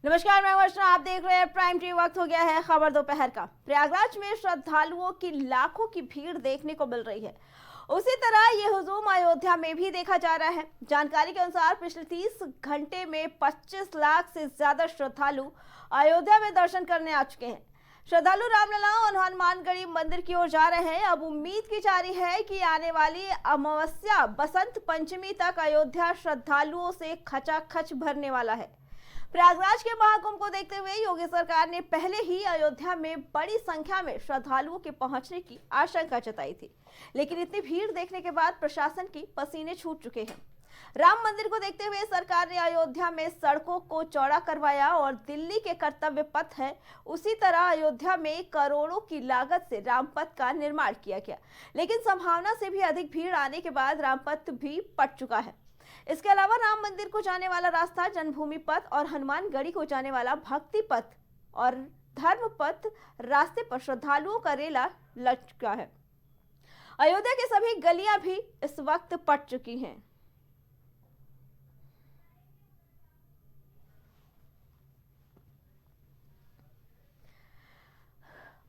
नमस्कार, मैं वर्षा। आप देख रहे हैं प्राइम टाइम। वक्त हो गया है खबर दोपहर का। प्रयागराज में श्रद्धालुओं की लाखों की भीड़ देखने को मिल रही है। उसी तरह ये हुजूम अयोध्या में भी देखा जा रहा है। जानकारी के अनुसार पिछले 30 घंटे में 25 लाख से ज्यादा श्रद्धालु अयोध्या में दर्शन करने आ चुके हैं। श्रद्धालु रामलला और हनुमानगढ़ी मंदिर की ओर जा रहे हैं। अब उम्मीद की जा रही है कि आने वाली अमावस्या बसंत पंचमी तक अयोध्या श्रद्धालुओं से खचाखच भरने वाला है। प्रयागराज के महाकुंभ को देखते हुए योगी सरकार ने पहले ही अयोध्या में बड़ी संख्या में श्रद्धालुओं के पहुंचने की आशंका जताई थी, लेकिन इतनी भीड़ देखने के बाद प्रशासन की पसीने छूट चुके हैं। राम मंदिर को देखते हुए सरकार ने अयोध्या में सड़कों को चौड़ा करवाया और दिल्ली के कर्तव्य पथ है उसी तरह अयोध्या में करोड़ों की लागत से रामपथ का निर्माण किया गया, लेकिन संभावना से भी अधिक भीड़ आने के बाद रामपथ भी पट चुका है। इसके अलावा राम मंदिर को जाने वाला रास्ता, जन्मभूमि पथ और हनुमानगढ़ी को जाने वाला भक्ति पथ और धर्म पथ रास्ते पर श्रद्धालुओं का रेला लग चुका है। अयोध्या की सभी गलियां भी इस वक्त पट चुकी हैं।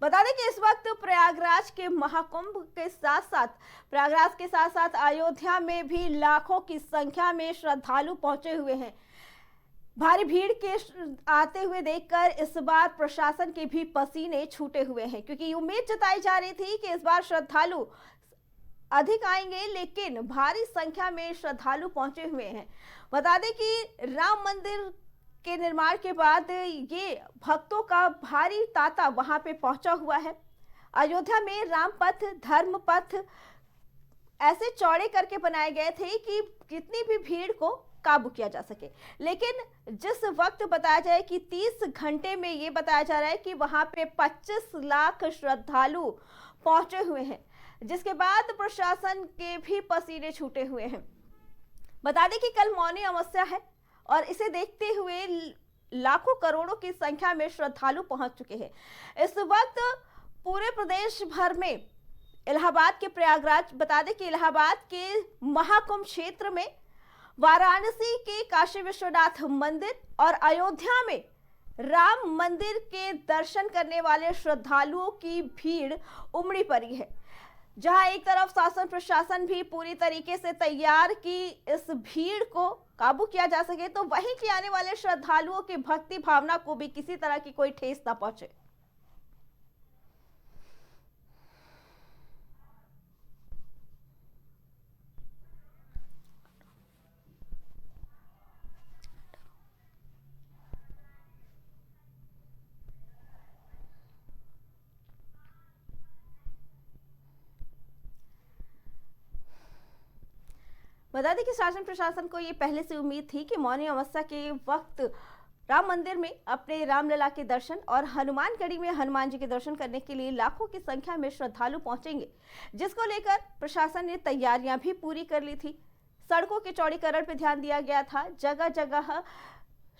बता दें कि इस वक्त प्रयागराज के साथ साथ अयोध्या में भी लाखों की संख्या में श्रद्धालु पहुंचे हुए हैं। भारी भीड़ के आते हुए देखकर इस बार प्रशासन के भी पसीने छूटे हुए हैं, क्योंकि उम्मीद जताई जा रही थी कि इस बार श्रद्धालु अधिक आएंगे, लेकिन भारी संख्या में श्रद्धालु पहुंचे हुए हैं। बता दें कि राम मंदिर के निर्माण के बाद ये भक्तों का भारी तांता वहां पे पहुंचा हुआ है। अयोध्या में राम पथ, धर्म पथ ऐसे चौड़े करके बनाए गए थे कि कितनी भी भीड़ को काबू किया जा सके, लेकिन जिस वक्त बताया जाए कि 30 घंटे में ये बताया जा रहा है कि वहां पे 25 लाख श्रद्धालु पहुंचे हुए हैं, जिसके बाद प्रशासन के भी पसीने छूटे हुए हैं। बता दें कि कल मौनी अमावस्या है और इसे देखते हुए लाखों करोड़ों की संख्या में श्रद्धालु पहुंच चुके हैं। इस वक्त पूरे प्रदेश भर में इलाहाबाद के प्रयागराज, बता दें कि इलाहाबाद के महाकुंभ क्षेत्र में, वाराणसी के काशी विश्वनाथ मंदिर और अयोध्या में राम मंदिर के दर्शन करने वाले श्रद्धालुओं की भीड़ उमड़ी पड़ी है। जहां एक तरफ शासन प्रशासन भी पूरी तरीके से तैयार कि इस भीड़ को काबू किया जा सके, तो वहीं के आने वाले श्रद्धालुओं की भक्ति भावना को भी किसी तरह की कोई ठेस ना पहुंचे। बता दें कि शासन प्रशासन को ये पहले से उम्मीद थी कि मौनी अमावस्या के वक्त राम मंदिर में अपने रामलला के दर्शन और हनुमानगढ़ी में हनुमान जी के दर्शन करने के लिए लाखों की संख्या में श्रद्धालु पहुंचेंगे, जिसको लेकर प्रशासन ने तैयारियां भी पूरी कर ली थी। सड़कों के चौड़ीकरण पर ध्यान दिया गया था। जगह जगह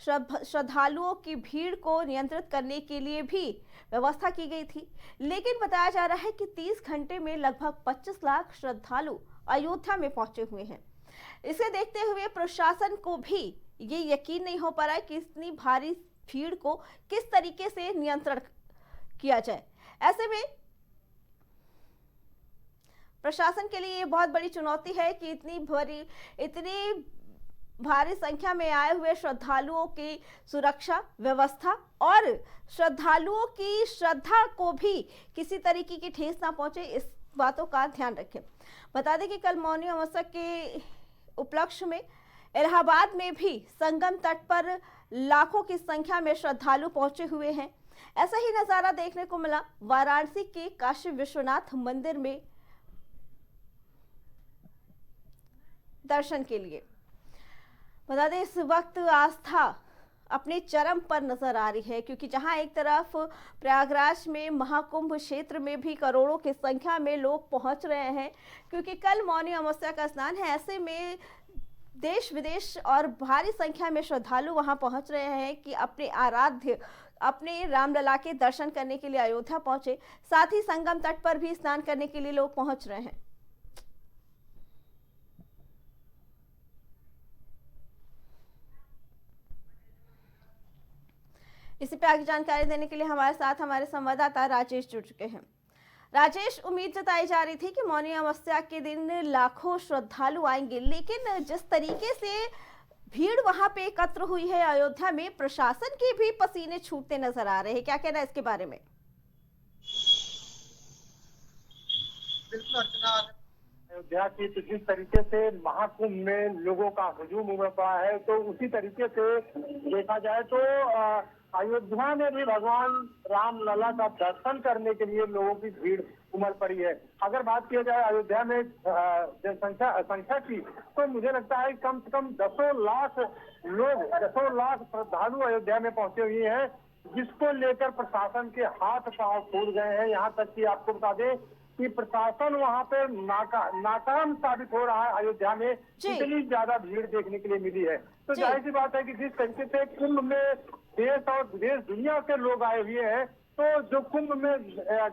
श्रद्धालुओं की भीड़ को नियंत्रित करने के लिए भी व्यवस्था की गई थी, लेकिन बताया जा रहा है कि 30 घंटे में लगभग 25 लाख श्रद्धालु अयोध्या में पहुंचे हुए हैं। इसे देखते हुए प्रशासन को भी ये यकीन नहीं हो पा रहा है कि इतनी भारी भीड़ को किस तरीके से नियंत्रण किया जाए। ऐसे में प्रशासन के लिए ये बहुत बड़ी चुनौती है कि इतनी भारी संख्या में आए हुए श्रद्धालुओं की सुरक्षा व्यवस्था और श्रद्धालुओं की श्रद्धा को भी किसी तरीके की ठेस ना पहुंचे, इस बातों का ध्यान रखें। बता दें कि कल मौनी अमावस्या के उपलक्ष्य में इलाहाबाद में भी संगम तट पर लाखों की संख्या में श्रद्धालु पहुंचे हुए हैं। ऐसा ही नजारा देखने को मिला वाराणसी के काशी विश्वनाथ मंदिर में दर्शन के लिए। बता दें इस वक्त आस्था अपने चरम पर नजर आ रही है, क्योंकि जहां एक तरफ प्रयागराज में महाकुंभ क्षेत्र में भी करोड़ों की संख्या में लोग पहुंच रहे हैं, क्योंकि कल मौनी अमावस्या का स्नान है। ऐसे में देश विदेश और भारी संख्या में श्रद्धालु वहां पहुंच रहे हैं कि अपने आराध्य, अपने रामलला के दर्शन करने के लिए अयोध्या पहुंचे। साथ ही संगम तट पर भी स्नान करने के लिए लोग पहुंच रहे हैं। इसी पे आगे जानकारी देने के लिए हमारे साथ हमारे संवाददाता राजेश जुड़ चुके हैं। राजेश, उम्मीद जताई जा रही थी कि मौनी अमावस्या के दिन लाखों श्रद्धालु आएंगे, लेकिन जिस तरीके से भीड़ वहां पे एकत्र हुई है अयोध्या में, प्रशासन के भी पसीने छूटते नजर आ रहे हैं। क्या कहना है इसके बारे में? बिल्कुल अर्चना, अयोध्या की जिस तरीके से महाकुंभ में लोगों का हुजूम उमड़ पड़ा है, तो उसी तरीके से देखा जाए तो अयोध्या में भी भगवान राम लला का दर्शन करने के लिए लोगों की भीड़ उमड़ पड़ी है। अगर बात किया जाए अयोध्या में जनसंख्या की, तो मुझे लगता है कम से कम 10 लाख लोग, 10 लाख श्रद्धालु अयोध्या में पहुंचे हुए हैं, जिसको लेकर प्रशासन के हाथ पांव फूल गए हैं। यहाँ तक कि आपको बता दें कि प्रशासन वहां पे नाकाम साबित हो रहा है। अयोध्या में इतनी ज्यादा भीड़ देखने के लिए मिली है, तो जाहिर सी बात है कि जिस तरीके से कुंभ में देश और देश दुनिया के लोग आए हुए हैं, तो जो कुंभ में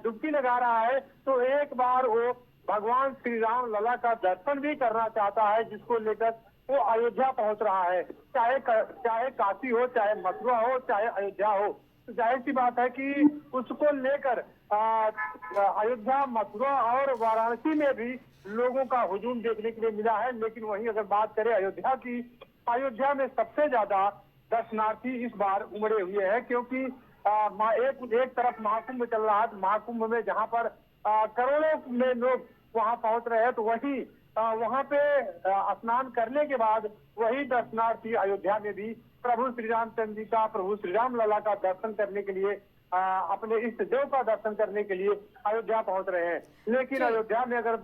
डुबकी लगा रहा है, तो एक बार वो भगवान श्री राम लला का दर्शन भी करना चाहता है, जिसको लेकर वो अयोध्या पहुंच रहा है। चाहे काशी हो, चाहे मथुरा हो, चाहे अयोध्या हो, तो जाहिर सी बात है कि उसको लेकर अयोध्या, मथुरा और वाराणसी में भी लोगों का हुजूम देखने के लिए मिला है। लेकिन वहीं अगर बात करें अयोध्या की, अयोध्या में सबसे ज्यादा दर्शनार्थी इस बार उमड़े हुए हैं, क्योंकि एक तरफ महाकुंभ चल रहा है, तो महाकुंभ में जहां पर करोड़ों में लोग वहां पहुंच रहे हैं, तो वहीं वहां पे स्नान करने के बाद वही दर्शनार्थी अयोध्या में भी प्रभु श्री रामचंद्र जी का, प्रभु श्री राम लला का दर्शन करने के लिए, अपने इष्ट देव का दर्शन करने के लिए अयोध्या पहुंच रहे हैं। लेकिन अयोध्या में अगर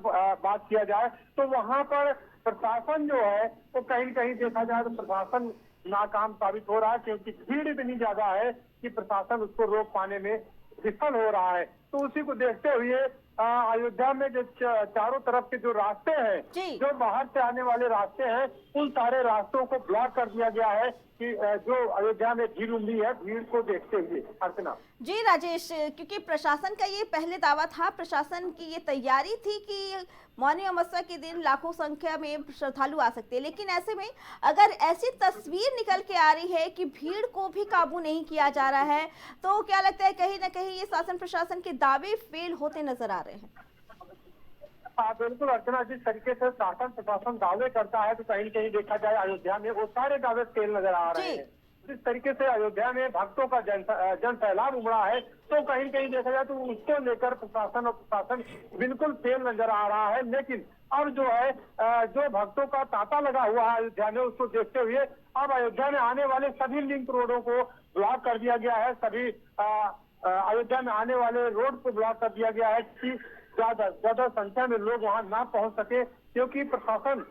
बात किया जाए, तो वहां पर प्रशासन जो है वो कहीं न कहीं देखा जाए तो प्रशासन नाकाम साबित हो रहा है, क्योंकि भीड़ इतनी ज्यादा है कि प्रशासन उसको रोक पाने में विफल हो रहा है। तो उसी को देखते हुए अयोध्या में जो चारों तरफ के जो रास्ते हैं, जो बाहर से आने वाले रास्ते हैं, उन सारे रास्तों को ब्लॉक कर दिया गया है कि जो अयोध्या में भीड़ उमड़ी है, भीड़ को देखते हुए। अर्चना जी राजेश, क्योंकि प्रशासन का ये पहले दावा था, प्रशासन की ये तैयारी थी कि मौनी अमावस्या के दिन लाखों संख्या में श्रद्धालु आ सकते हैं, लेकिन ऐसे में अगर ऐसी तस्वीर निकल के आ रही है कि भीड़ को भी काबू नहीं किया जा रहा है, तो क्या लगता है कहीं ना कहीं ये शासन प्रशासन के दावे फेल होते नजर आ रहे हैं? बिल्कुल अर्चना, जिस तरीके से शासन प्रशासन दावे करता है, तो कहीं न कहीं देखा जाए अयोध्या में वो सारे दावे फेल नजर आ रहे हैं। जिस तरीके से अयोध्या में भक्तों का जन सैलाब उमड़ा है, तो कहीं न कहीं देखा जाए तो उसको लेकर प्रशासन बिल्कुल फेल नजर आ रहा है। लेकिन अब जो है जो भक्तों का तांता लगा हुआ है अयोध्या में, उसको देखते हुए अब अयोध्या में आने वाले सभी लिंक रोडों को ब्लॉक कर दिया गया है। सभी अयोध्या में आने वाले रोड को ब्लॉक कर दिया गया है कि ज्यादा संख्या में लोग वहां ना पहुंच सके, क्योंकि प्रशासन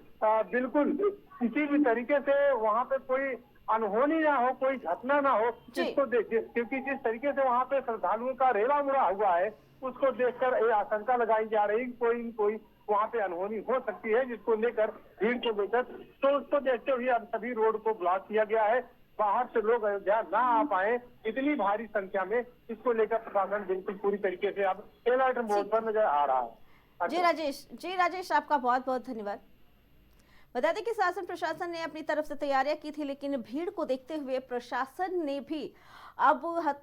बिल्कुल किसी भी तरीके से वहां पे कोई अनहोनी ना हो, कोई घटना ना हो, क्योंकि जिस तरीके से वहां पे श्रद्धालुओं का रेला मुड़ा हुआ है, उसको देखकर ये आशंका लगाई जा रही है कोई कोई वहां पे अनहोनी हो सकती है, जिसको लेकर भीड़ को लेकर, तो उसको देखते हुए अब सभी रोड को ब्लॉक किया गया है। बाहर से लोग अयोध्या ना आ पाए इतनी भारी संख्या में, इसको लेकर प्रशासन बिल्कुल पूरी तरीके से अब अलर्ट मोड पर नजर आ रहा है। जी राजेश, आपका बहुत बहुत धन्यवाद। बता दें कि शासन प्रशासन ने अपनी तरफ से तैयारियां की थी, लेकिन भीड़ को देखते हुए प्रशासन ने भी अब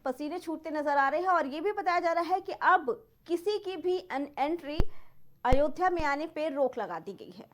पसीने छूटते नजर आ रहे हैं, और ये भी बताया जा रहा है कि अब किसी की भी एंट्री अयोध्या में आने पर रोक लगा दी गई है।